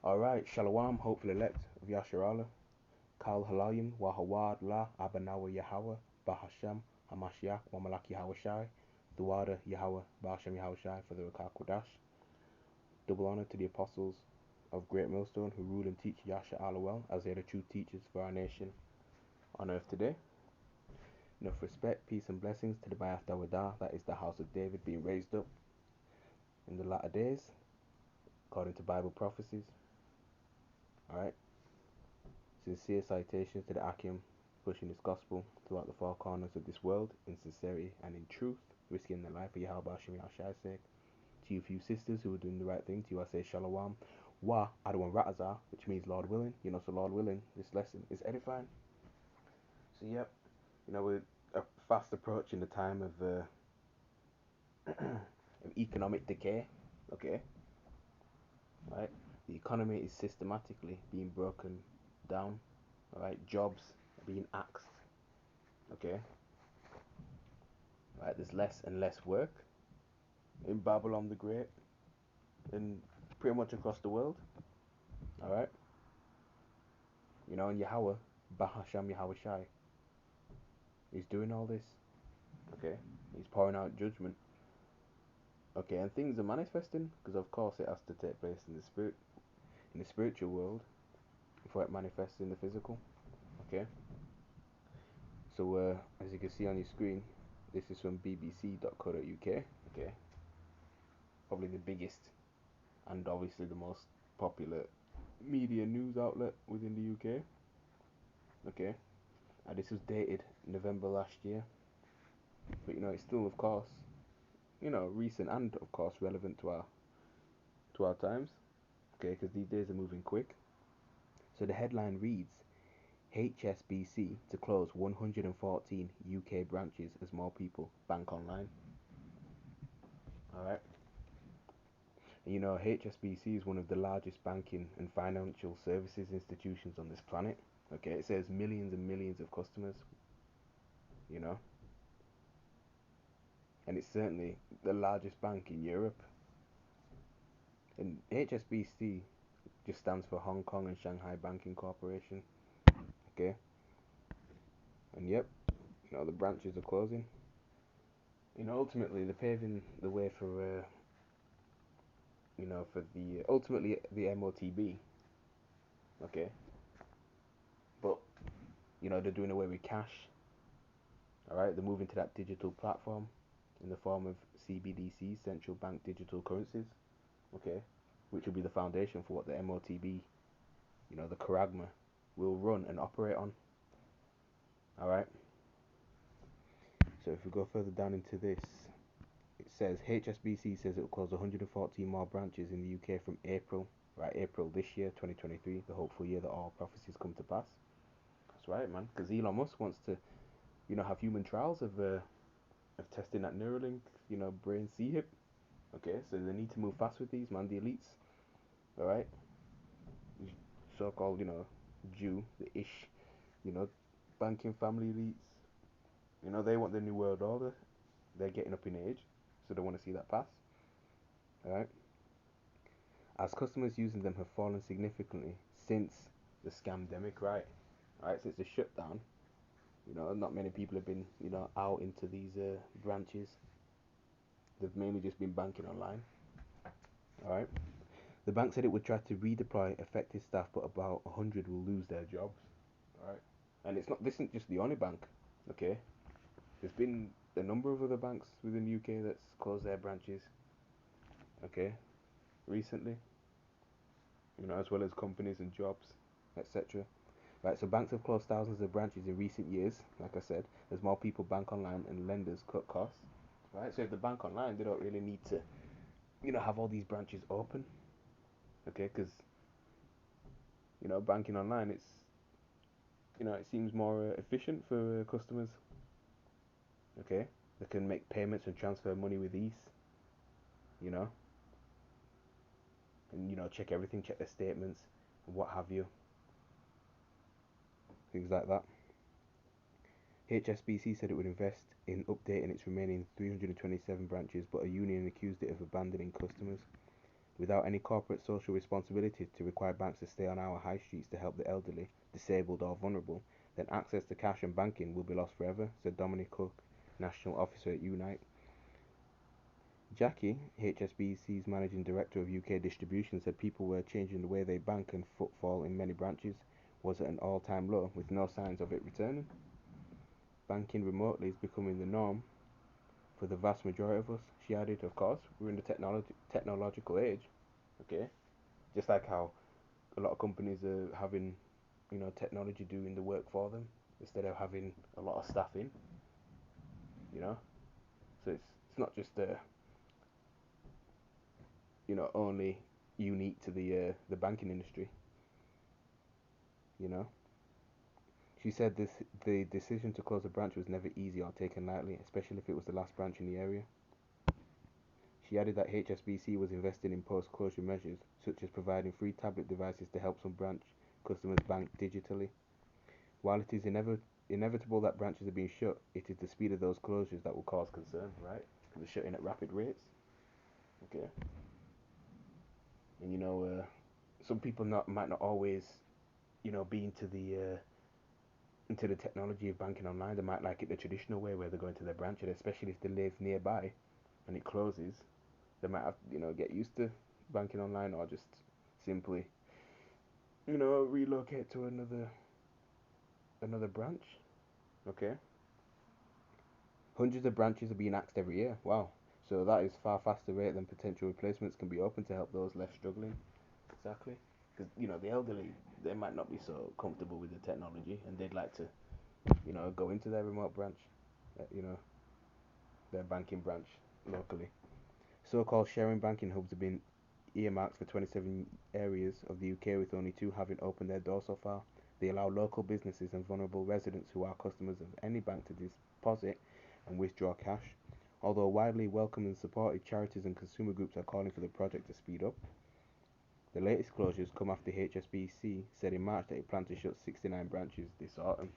Alright, Shalom, hopefully elect of Yasharala, Kal Halayim, Wahawad La, Abanawa Yahweh, Bahasham, Hamashiach, Wamalak Yahweh Shai, Duwada Yahweh, Bahasham Yahweh Shai for the Rakah Kodash. Double honor to the apostles of Great Millstone who rule and teach Yasha Allah well as they are the true teachers for our nation on earth today. Enough respect, peace, and blessings to the Bayat Dawadah, that is the house of David being raised up in the latter days, according to Bible prophecies. Alright. Sincere citations to the Akim, pushing this gospel throughout the four corners of this world in sincerity and in truth, risking their life for Yahweh Hashem Yahshai's sake. To you few sisters who are doing the right thing, to you I say Shalom. Wa Adwan Ratazah, which means Lord willing. So Lord willing, this lesson is edifying. So yep, we're fast approaching the time of economic decay. Okay, right? The economy is systematically being broken down. Alright, jobs are being axed. Okay, right? There's less and less work in Babylon the Great and pretty much across the world. Alright, and Yahweh, Bahasham Yahweh Shai, he's doing all this. Okay, he's pouring out judgment. Okay, and things are manifesting because of course it has to take place in the spiritual world before it manifests in the physical. Okay, so as you can see on your screen, this is from bbc.co.uk. Okay, probably the biggest and obviously the most popular media news outlet within the UK. Okay, and this was dated November last year, but it's still of course recent and of course relevant to our times. Okay, because these days are moving quick. So the headline reads, HSBC to close 114 UK branches as more people bank online. Alright. And HSBC is one of the largest banking and financial services institutions on this planet. Okay, it says millions and millions of customers, and it's certainly the largest bank in Europe. And HSBC just stands for Hong Kong and Shanghai Banking Corporation. Okay, and yep, the branches are closing. Ultimately they're paving the way for for the ultimately the MOTB. Okay, but they're doing away with cash. All right, they're moving to that digital platform in the form of CBDCs, central bank digital currencies. Okay, which will be the foundation for what the MOTB, the charagma, will run and operate on. All right. So if we go further down into this, it says HSBC says it will close 114 more branches in the UK from April this year, 2023, the hopeful year that all prophecies come to pass. That's right, man, because Elon Musk wants to, have human trials of testing that Neuralink, brain C-hip. Okay, so they need to move fast with these, man, the elites. All right, so-called, Jew, the ish, banking family elites. They want the new world order. They're getting up in age, so they want to see that pass. All right. As customers using them have fallen significantly since the scamdemic, right? Alright, since the shutdown, not many people have been, out into these branches. They've mainly just been banking online. Alright. The bank said it would try to redeploy affected staff, but about 100 will lose their jobs. Alright. And this isn't just the only bank, okay? There's been a number of other banks within the UK that's closed their branches, okay, recently. As well as companies and jobs, etc. Right, so banks have closed thousands of branches in recent years, like I said, as more people bank online and lenders cut costs. Right, so if they bank online, they don't really need to, have all these branches open. Okay, because, banking online, it seems more efficient for customers. Okay, they can make payments and transfer money with ease, and, check everything, check their statements, and what have you. Things like that. HSBC said it would invest in updating its remaining 327 branches, but a union accused it of abandoning customers. without any corporate social responsibility to require banks to stay on our high streets to help the elderly, disabled, or vulnerable, then access to cash and banking will be lost forever, said Dominic Cook, National Officer at Unite. Jackie, HSBC's Managing Director of UK Distribution, said people were changing the way they bank and footfall in many branches was at an all-time low with no signs of it returning. Banking remotely is becoming the norm for the vast majority of us, she added. Of course, we're in the technological age, okay? Just like how a lot of companies are having, technology doing the work for them instead of having a lot of staff in, you know? So it's not just only unique to the banking industry, you know. She said the decision to close a branch was never easy or taken lightly, especially if it was the last branch in the area. She added that HSBC was investing in post-closure measures, such as providing free tablet devices to help some branch customers bank digitally. While it is inevitable that branches are being shut, it is the speed of those closures that will cause concern, right? Because they're shutting at rapid rates. Okay. And some people might not always, be into the technology of banking online. They might like it the traditional way, where they're going to their branch, and especially if they live nearby and it closes, they might have get used to banking online, or just simply relocate to another branch. Okay. Hundreds of branches are being axed every year. Wow. So that is far faster rate than potential replacements can be open to help those less struggling. Exactly. Because the elderly, they might not be so comfortable with the technology, and they'd like to go into their remote branch, you know their banking branch locally. So-called sharing banking hubs have been earmarked for 27 areas of the UK, with only 2 having opened their doors so far. They allow local businesses and vulnerable residents who are customers of any bank to deposit and withdraw cash. Although widely welcomed and supported, charities and consumer groups are calling for the project to speed up. The latest closures come after HSBC said in March that it planned to shut 69 branches this autumn.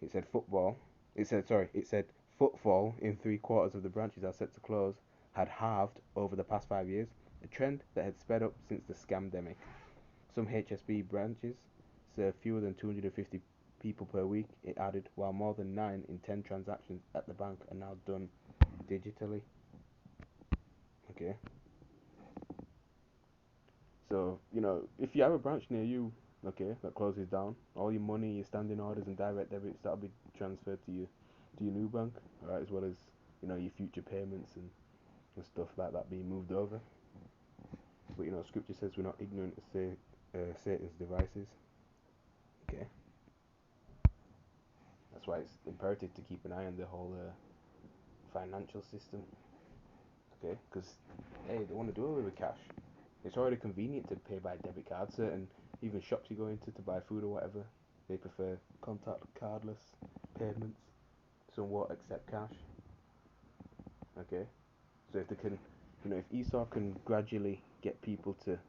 It said football. It said footfall in 3/4 of the branches are set to close had halved over the past 5 years, a trend that had sped up since the scamdemic. Some HSB branches serve fewer than 250 people per week, it added, while more than 9 in 10 transactions at the bank are now done digitally. Okay. So, if you have a branch near you, okay, that closes down, all your money, your standing orders and direct debits, that'll be transferred to your new bank, alright, as well as, your future payments and stuff like that being moved over. But, scripture says we're not ignorant of Satan's devices. Okay. That's why it's imperative to keep an eye on the whole financial system. Okay, because hey, they want to do away with cash. It's already convenient to pay by debit card. Certain even shops you go into to buy food or whatever, they prefer contact cardless payments. Some won't accept cash. Okay, so if they can, if Esau can gradually get people to,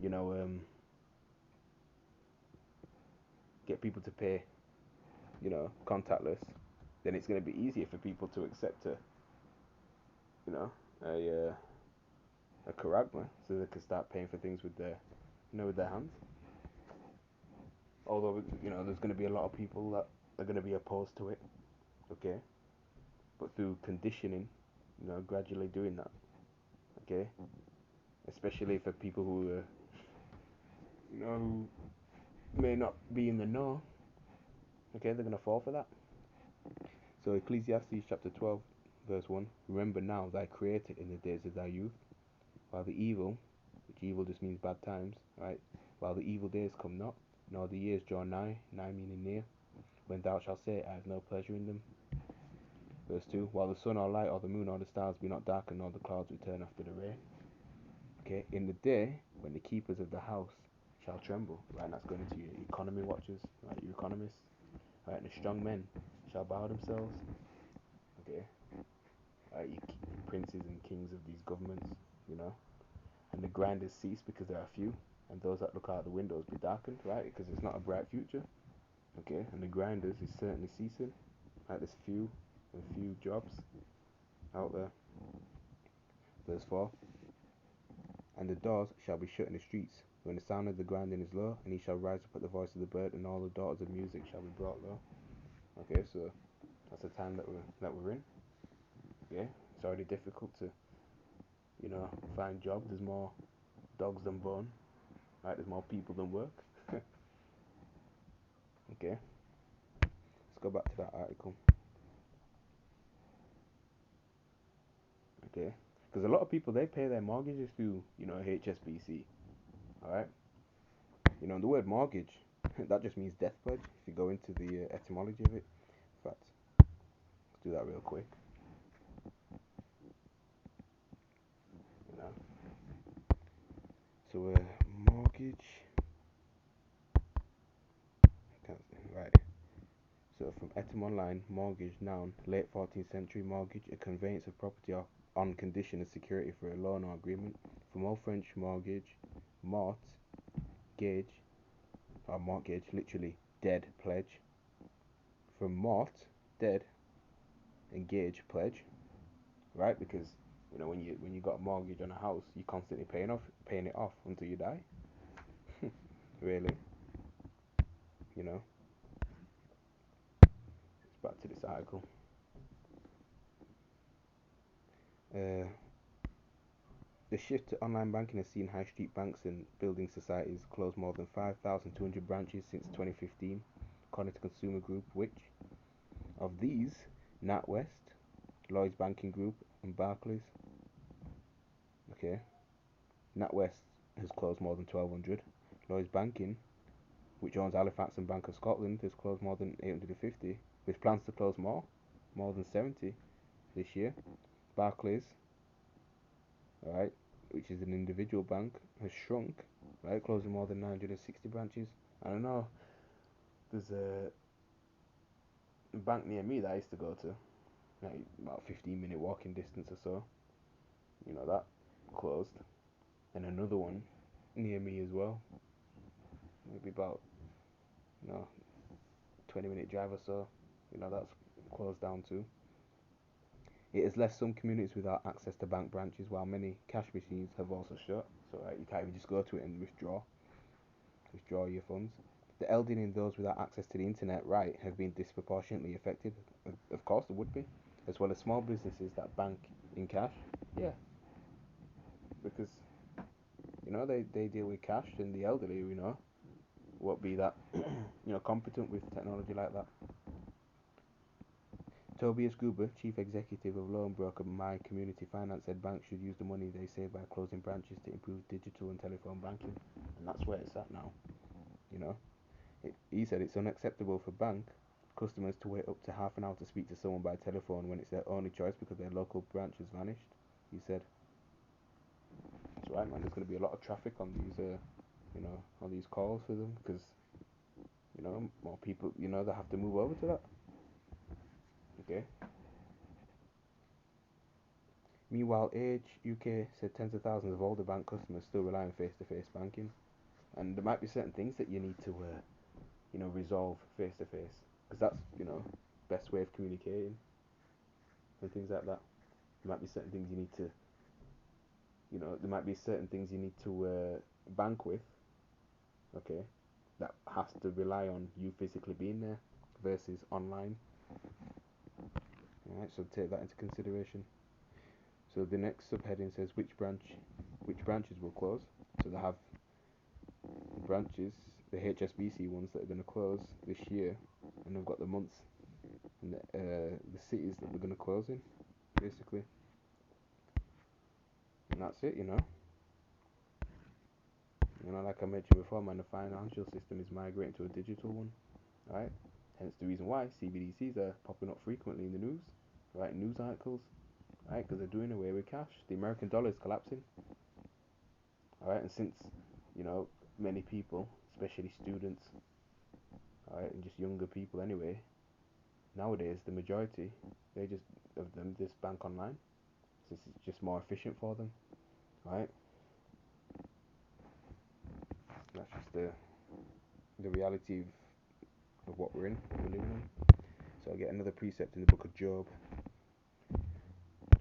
you know, um, get people to pay, contactless, then it's going to be easier for people to accept you know, a uh, a charagma, so they can start paying for things with their hands. Although there's going to be a lot of people that are going to be opposed to it. Okay, but through conditioning, gradually doing that. Okay, especially for people who may not be in the know. Okay, they're going to fall for that. So Ecclesiastes chapter 12, verse 1. Remember now thy creator in the days of thy youth, while the evil, which evil just means bad times, right? While the evil days come not, nor the years draw nigh, nigh meaning near, when thou shalt say, I have no pleasure in them. Verse 2. While the sun or light or the moon or the stars be not darkened, nor the clouds return after the rain. Okay, in the day when the keepers of the house shall tremble, right? And that's going into your economy watchers, right? Your economists, right? And the strong men shall bow themselves, okay? Right? You princes and kings of these governments, and the grinders cease because there are few, and those that look out the windows be darkened, right? Because it's not a bright future, okay? And the grinders is certainly ceasing, right? There's few jobs out there. Verse 4. and the doors shall be shut in the streets, when the sound of the grinding is low, and he shall rise up at the voice of the bird, and all the daughters of music shall be brought low. Okay, so that's the time that we're in. Yeah, it's already difficult to, find jobs. There's more dogs than bone, right? There's more people than work. Okay, let's go back to that article. Okay, because a lot of people they pay their mortgages through, HSBC. All right, the word mortgage that just means death pledge. If you go into the etymology of it, in fact, let's do that real quick. You know, so mortgage, right? So from etym online, mortgage, noun, late 14th century, mortgage, a conveyance of property on condition as security for a loan or agreement. From Old French mortgage, mort, gage, or mortgage, literally dead pledge. From mort, dead, and gage, pledge, right? Because when you got a mortgage on a house, you're constantly paying it off until you die. Really, you know. It's back to this article. Uh, The shift to online banking has seen high street banks and building societies close more than 5,200 branches since 2015, according to Consumer Group, which, of these, NatWest, Lloyds Banking Group, and Barclays. Okay, NatWest has closed more than 1,200. Lloyds Banking, which owns Halifax and Bank of Scotland, has closed more than 850, with plans to close more than 70 this year. Barclays, alright, which is an individual bank, has shrunk, right, closing more than 960 branches. I don't know, there's a bank near me that I used to go to, like about 15-minute walking distance or so. That closed, and another one near me as well, maybe about, 20-minute drive or so. That's closed down too. It has left some communities without access to bank branches, while many cash machines have also shut. So you can't even just go to it and withdraw your funds. The elderly and those without access to the internet, right, have been disproportionately affected. Of course, they would be, as well as small businesses that bank in cash. Yeah, because they deal with cash, and the elderly, won't be that competent with technology like that. Tobias Gruber, chief executive of loan broker My Community Finance, said banks should use the money they save by closing branches to improve digital and telephone banking, and that's where it's at now. You know, he said it's unacceptable for bank customers to wait up to half an hour to speak to someone by telephone when it's their only choice because their local branch has vanished. He said, "That's right, man. There's going to be a lot of traffic on these calls for them because more people, they have to move over to that." Okay. Meanwhile, Age UK said tens of thousands of older bank customers still rely on face-to-face banking, and there might be certain things that you need to, resolve face-to-face, because that's, best way of communicating and things like that. There might be certain things you need to, there might be certain things you need to bank with, okay, that has to rely on you physically being there versus online. All right, so take that into consideration. So the next subheading says which branches will close. So they have branches, the HSBC ones that are going to close this year, and they've got the months and the cities that they're going to close in, basically. And that's it. Like I mentioned before, man, the financial system is migrating to a digital one, right? Hence the reason why CBDCs are popping up frequently in the news, right? News articles, right? Because they're doing away with cash. The American dollar is collapsing, all right? And since, you know, many people, especially students, all right, and just younger people anyway, nowadays the majority, they just of them just bank online. Since it's just more efficient for them, right? That's just the reality of what we're in, what we're living in. So I get another precept in the book of Job,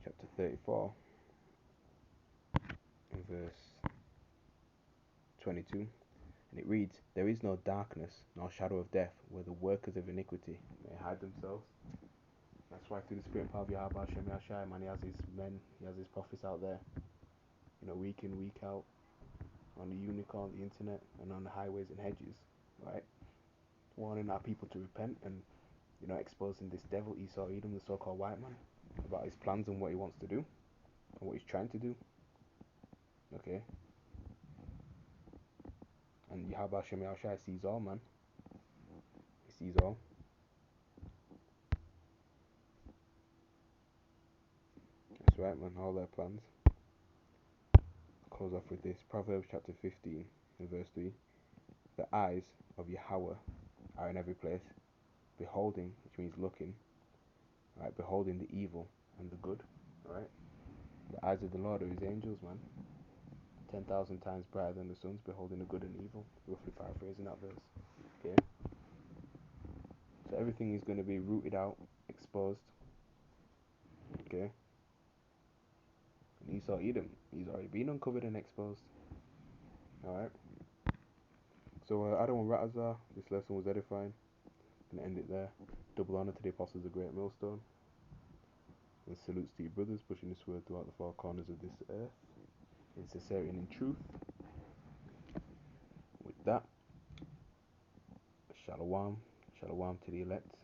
chapter 34, and verse 22, and it reads, "There is no darkness nor shadow of death where the workers of iniquity may hide themselves." That's why through the spirit and power of Yahweh Hashem Yahshai, man, he has his men, he has his prophets out there, week in, week out, on the unicorn, the internet, and on the highways and hedges, right? Warning our people to repent and, exposing this devil, Esau Edom, the so-called white man, about his plans and what he wants to do, and what he's trying to do, okay? And Yahweh Hashem Yahshai sees all, man. He sees all. That's right, man, all their plans. I'll close off with this. Proverbs chapter 15 and verse 3. The eyes of Yahweh are in every place, beholding, which means looking, right? Beholding the evil and the good, right? The eyes of the Lord are his angels, man. 10,000 times brighter than the suns, beholding the good and evil. Roughly paraphrasing that verse. Okay? So everything is going to be rooted out, exposed. Okay? And Esau Edom, he's already been uncovered and exposed. Alright? So, Adam and Ratazar, this lesson was edifying. I'm going to end it there. Double honor to the apostles of Great Millstone. And salutes to you brothers, pushing this word throughout the four corners of this earth, in sincerity and in truth. With that, shalom, shalom to the elect.